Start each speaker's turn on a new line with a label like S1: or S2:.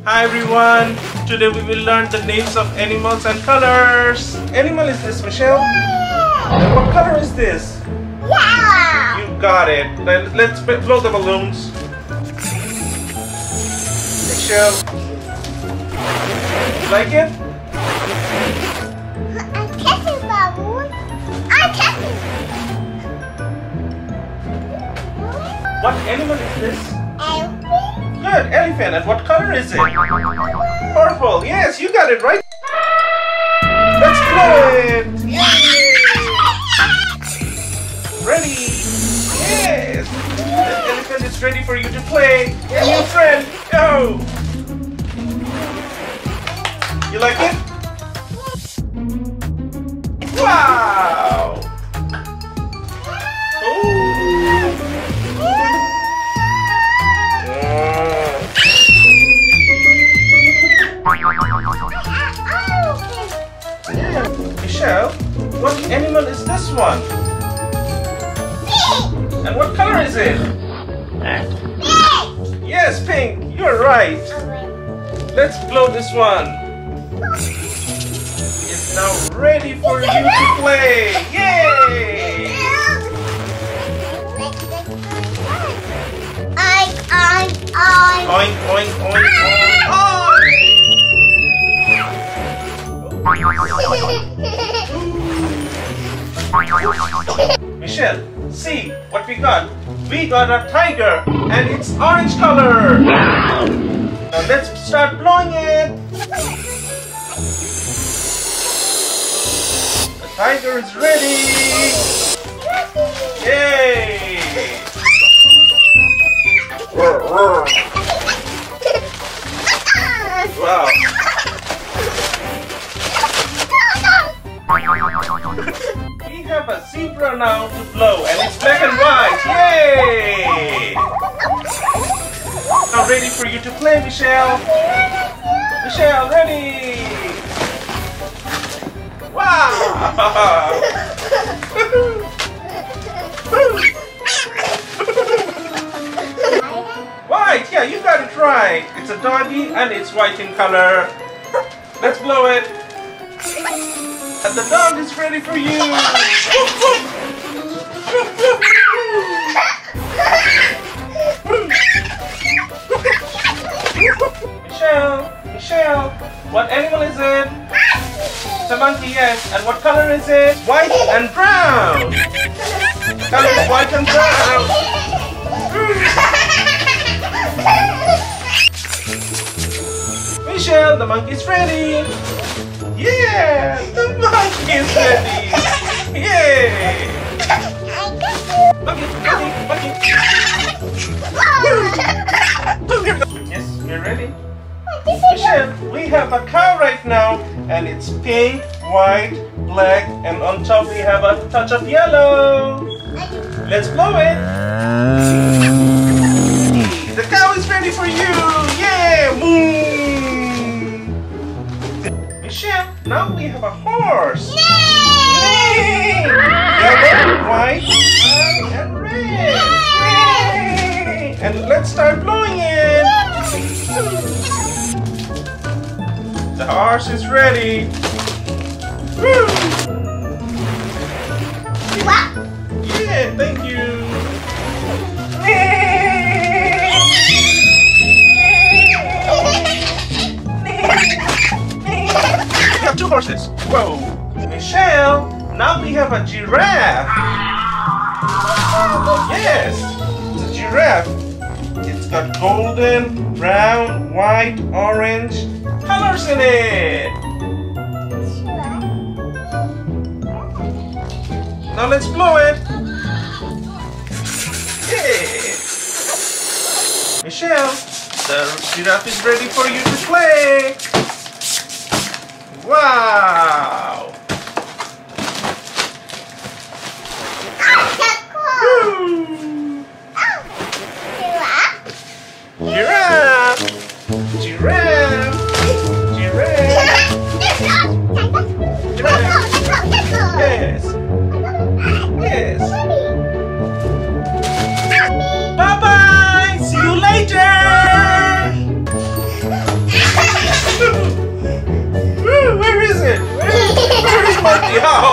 S1: Hi everyone! Today we will learn the names of animals and colors. Animal is this, Michelle? And what color is this?
S2: Yeah.
S1: You got it. Let's blow the balloons. Michelle, you like it?
S2: I'm kissing balloon. I'm kissing.
S1: What animal is this?
S2: Elephant.
S1: Good, elephant. And what color is it? Purple. Yes, you got it right. Let's blow it. Yay! Ready? Yes. The elephant is ready for you to play. Your new friend. Go. You like it? Wow. Michelle, what animal is this one?
S2: Pink.
S1: And what color is it?
S2: Pink.
S1: Yes, pink. You're right. Let's blow this one. It's now ready for you to play. Yay! Oink, oink, oink, oink. Michelle, see what we got. We got a tiger and it's orange color. Now let's start blowing it. The tiger is ready. Yay! Wow. We have a zebra now to blow and it's black and white. Yay! Now ready for you to play, Michelle. Michelle, ready? Wow! White, yeah, you got it right. It's a doggy and it's white in color. Let's blow it. And the dog is ready for you. Michelle, what animal is it? It's a monkey, yes. And what color is it? White and brown. Color is white and brown. Michelle, the monkey is ready. Yeah, the monkey is ready. Yay! Monkey. Yes, we're ready. Michelle, we have a cow right now, and it's pink, white, black, and on top we have a touch of yellow. Let's blow it. The cow is ready for you. Yeah! Moo! Michelle, now we have a horse. Yay! Yellow, white, black, and red. Yay! And let's start blowing it. The horse is ready. Woo! Yeah, thank you. We have two horses. Whoa. Michelle, now we have a giraffe. Yes, it's a giraffe. It's got golden, brown, white, orange colors in it. Now let's blow it. Yeah. Michelle, the giraffe is ready for you to play. Wow! Giraffe! Giraffe! Yes! Yes! Bye-bye! See you later! Yeah,